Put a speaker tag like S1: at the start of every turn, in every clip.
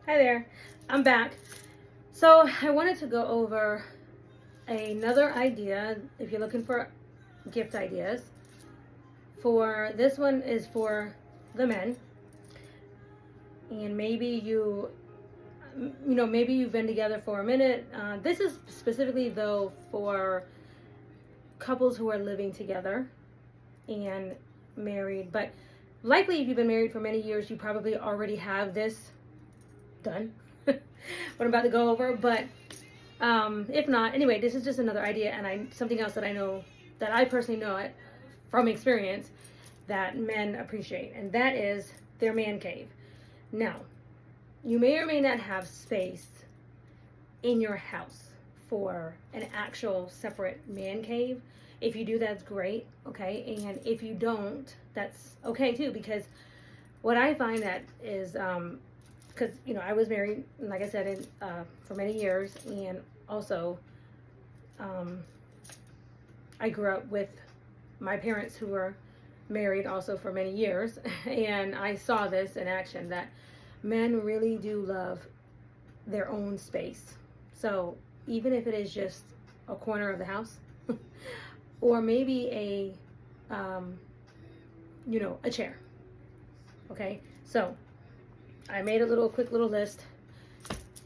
S1: Hi there, I'm back. So I wanted to go over another idea if you're looking for gift ideas. For this one is for the men, and maybe maybe you've been together for a minute. This is specifically though for couples who are living together and married, but likely if you've been married for many years, you probably already have this done. What I'm about to go over, but if not, anyway, this is just another idea, and something else that I know, that I personally know it from experience, that men appreciate, and that is their man cave. Now, you may or may not have space in your house for an actual separate man cave. If you do, that's great, okay? And if you don't, that's okay too, because what I find that is, because I was married, like I said, for many years, and also I grew up with my parents who were married also for many years, and I saw this in action, that men really do love their own space. So even if it is just a corner of the house, or maybe a chair. Okay, so I made a quick little list.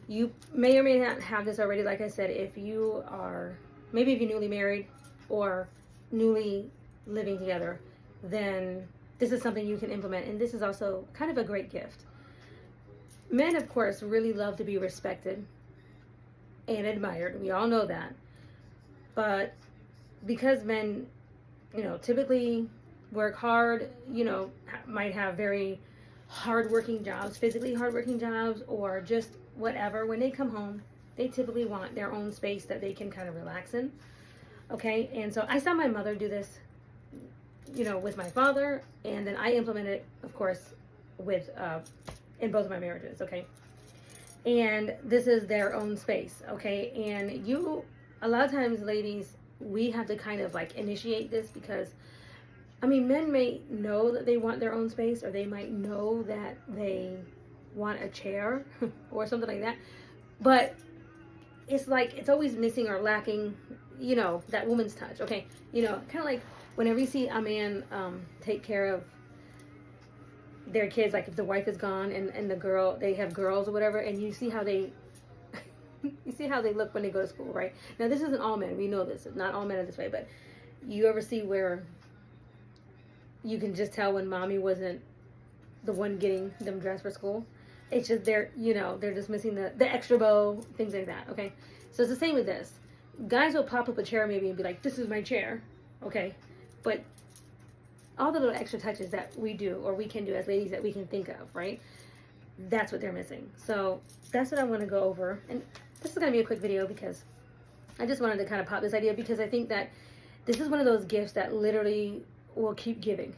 S1: You may or may not have this already. Like I said, if you're newly married or newly living together, then this is something you can implement. And this is also kind of a great gift. Men, of course, really love to be respected and admired. We all know that. But because men, typically work hard, might have very hardworking jobs, physically hardworking jobs, or just whatever, when they come home, they typically want their own space that they can kind of relax in. Okay, and so I saw my mother do this, with my father, and then I implemented it, of course, with in both of my marriages. Okay, and this is their own space. Okay, and a lot of times, ladies, we have to kind of like initiate this, because men may know that they want their own space, or they might know that they want a chair or something like that, but it's like it's always missing or lacking, that woman's touch. Okay, kind of like whenever you see a man take care of their kids, like if the wife is gone and they have girls or whatever, and you see how they you see how they look when they go to school, right? Now, this isn't all men, we know this, not all men are this way, but you ever see where you can just tell when mommy wasn't the one getting them dressed for school? It's just they're just missing the extra bow, things like that. Okay, so it's the same with this. Guys will pop up a chair maybe and be like, "This is my chair," okay, but all the little extra touches that we do, or we can do as ladies, that we can think of, right? That's what they're missing. So that's what I want to go over, and this is going to be a quick video because I just wanted to kind of pop this idea, because I think that this is one of those gifts that literally will keep giving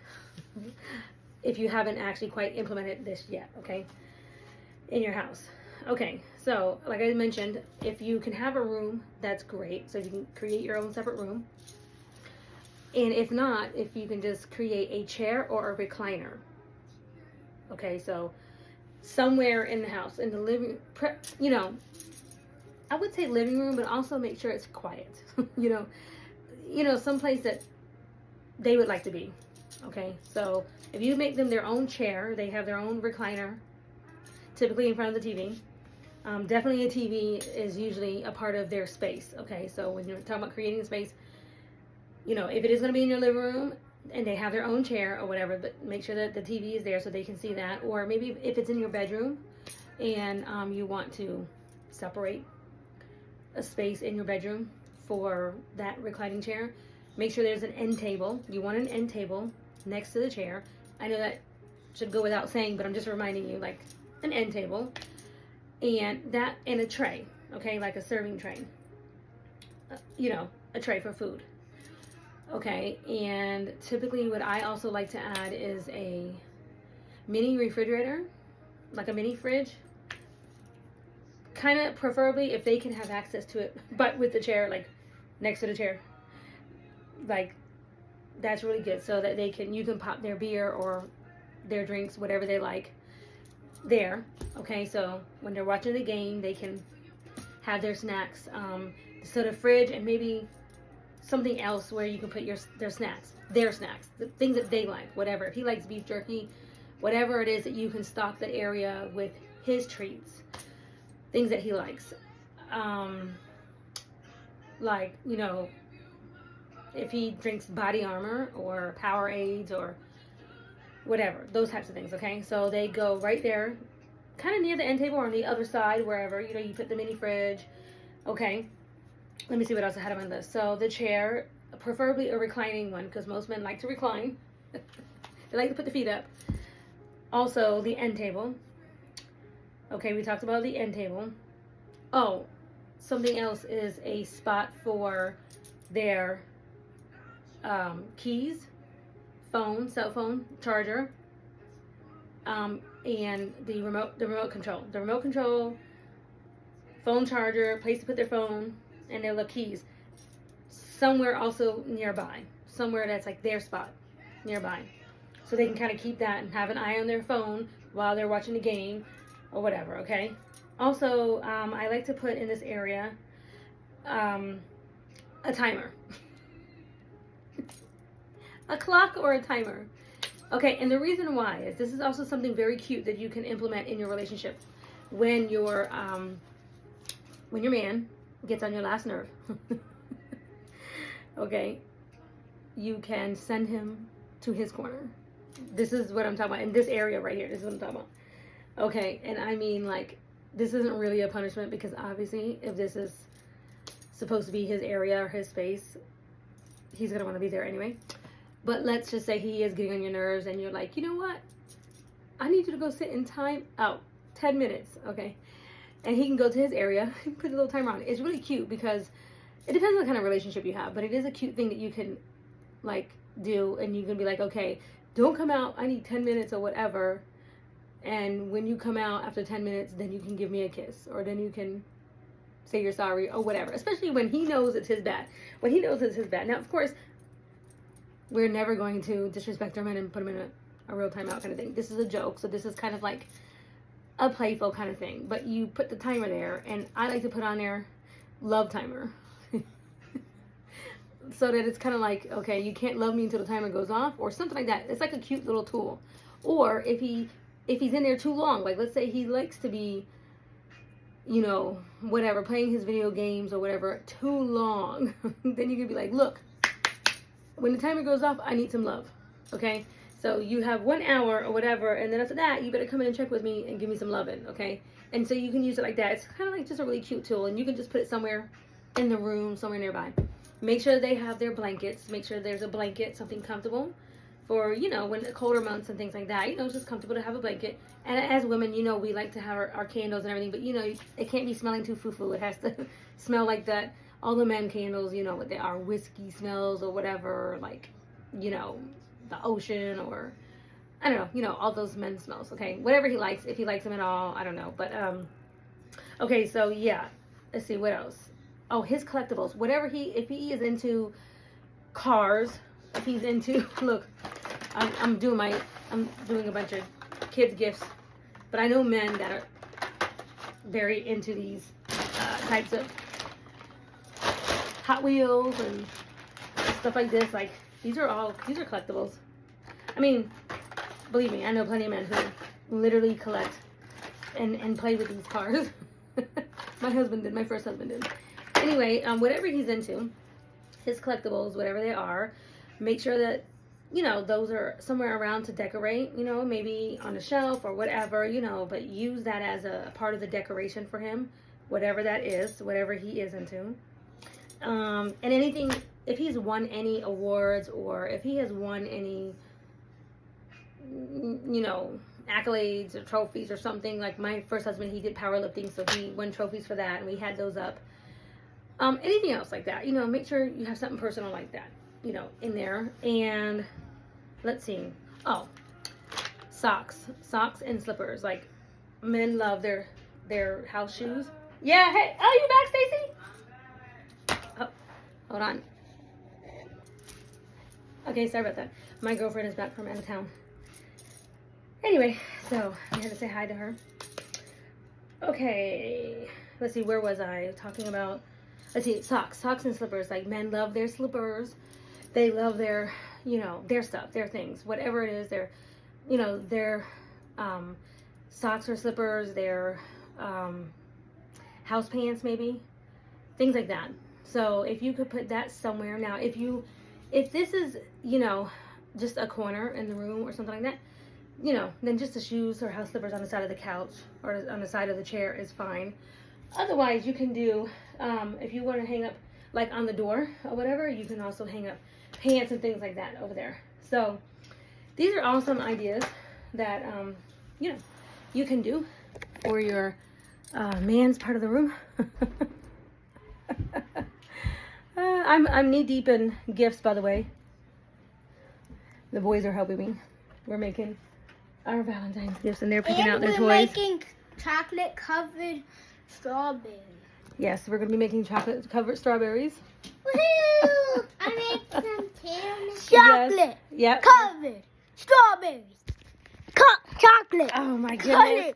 S1: if you haven't actually quite implemented this yet, okay, in your house. Okay, so like I mentioned, if you can have a room, that's great. So you can create your own separate room. And if not, if you can just create a chair or a recliner. Okay, so somewhere in the house, in the living, I would say living room, but also make sure it's quiet. Someplace that they would like to be. Okay, so if you make them their own chair, they have their own recliner, typically in front of the TV. Definitely a TV is usually a part of their space. Okay, so when you're talking about creating a space, if it is going to be in your living room and they have their own chair or whatever, but make sure that the TV is there so they can see that. Or maybe if it's in your bedroom and you want to separate a space in your bedroom for that reclining chair, make sure there's an end table. You want an end table next to the chair. I know that should go without saying, but I'm just reminding you, like an end table, and a tray, okay, like a serving tray, a tray for food. Okay, and typically what I also like to add is a mini refrigerator, like a mini fridge, kind of preferably if they can have access to it, but with the chair, like next to the chair. Like, that's really good, so that you can pop their beer or their drinks, whatever they like, there. Okay, so when they're watching the game, they can have their snacks. So the fridge and maybe something else where you can put their snacks, the things that they like, whatever. If he likes beef jerky, whatever it is, that you can stock that area with his treats, things that he likes. Like, you know, if he drinks Body Armor or Powerades or whatever, those types of things. Okay, so they go right there, kind of near the end table or on the other side, wherever, you know, you put the mini fridge. Okay, let me see what else I had on my list. So the chair, preferably a reclining one, because most men like to recline. They like to put the feet up. Also, the end table. Okay, we talked about the end table. Oh, something else is a spot for their keys, phone, cell phone, charger, and the remote control, phone charger, place to put their phone, and their little keys. Somewhere also nearby, somewhere that's like their spot nearby, so they can kind of keep that and have an eye on their phone while they're watching the game or whatever. Okay. Also, I like to put in this area a timer. A clock or a timer. Okay, and the reason why is this is also something very cute that you can implement in your relationship when your man gets on your last nerve. Okay, you can send him to his corner. This is what I'm talking about in this area right here. This is what I'm talking about. Okay, and I mean, like, this isn't really a punishment, because obviously if this is supposed to be his area or his space, he's going to want to be there anyway. But let's just say he is getting on your nerves and you're like, you know what? I need you to go sit in time out 10 minutes, okay? And he can go to his area and put a little timer on it. It's really cute, because it depends on the kind of relationship you have, but it is a cute thing that you can, like, do, and you can be like, okay, don't come out, I need 10 minutes or whatever. And when you come out after 10 minutes, then you can give me a kiss, or then you can say you're sorry or whatever, especially when he knows it's his bad. When he knows it's his bad. Now, of course, we're never going to disrespect our men and put him in a real timeout kind of thing. This is a joke, so this is kind of like a playful kind of thing. But you put the timer there, and I like to put on there love timer. So that it's kind of like, okay, you can't love me until the timer goes off, or something like that. It's like a cute little tool. Or if he's in there too long, like let's say he likes to be, you know, whatever, playing his video games or whatever too long, then you can be like, look, when the timer goes off, I need some love, okay? So you have 1 hour or whatever, and then after that, you better come in and check with me and give me some loving, okay? And so you can use it like that. It's kind of like just a really cute tool, and you can just put it somewhere in the room, somewhere nearby. Make sure they have their blankets. Make sure there's a blanket, something comfortable for, you know, when the colder months and things like that. You know, it's just comfortable to have a blanket. And as women, you know, we like to have our candles and everything, but, you know, it can't be smelling too foo-foo. It has to smell like that. All the men candles, you know, what they are, whiskey smells or whatever, like, you know, the ocean, or, I don't know, you know, all those men smells, okay? Whatever he likes, if he likes them at all, I don't know. But, okay, so, yeah. Let's see, what else? Oh, his collectibles. If he is into cars, if he's into, look, I'm doing a bunch of kids gifts, but I know men that are very into these types of Hot Wheels and stuff like this. Like, these are collectibles. I mean, believe me, I know plenty of men who literally collect and play with these cars. My first husband did. Anyway, whatever he's into, his collectibles, whatever they are, make sure that, you know, those are somewhere around to decorate, you know, maybe on a shelf or whatever, you know, but use that as a part of the decoration for him, whatever that is, whatever he is into. And anything, if he's won any awards, or if he has won any, you know, accolades or trophies or something, like my first husband, he did powerlifting, so he won trophies for that, and we had those up. Anything else like that, you know, make sure you have something personal like that, you know, in there. And let's see. Oh, socks and slippers. Like, men love their house shoes. Yeah. Hey, oh, you back, Stacy? Oh, hold on. Okay, sorry about that. My girlfriend is back from out of town. Anyway, so I had to say hi to her. Okay, let's see, where was I talking about? Let's see, socks and slippers. Like, men love their slippers. They love their, their stuff, their things, whatever it is, their, their socks or slippers, their house pants maybe, things like that. So if you could put that somewhere. Now, if this is, just a corner in the room or something like that, then just the shoes or house slippers on the side of the couch or on the side of the chair is fine. Otherwise, you can do, if you want to hang up like on the door or whatever, you can also hang up pants and things like that over there. So these are all some ideas that, you can do for your man's part of the room. I'm knee deep in gifts, by the way. The boys are helping me. We're making our Valentine's gifts, and they're picking out their toys.
S2: We're making chocolate-covered strawberries.
S1: Yes, we're going to be making chocolate-covered strawberries.
S2: Woohoo! I make some too. Chocolate.
S1: Yes. Yep.
S2: Covered strawberries. Chocolate.
S1: Oh my goodness.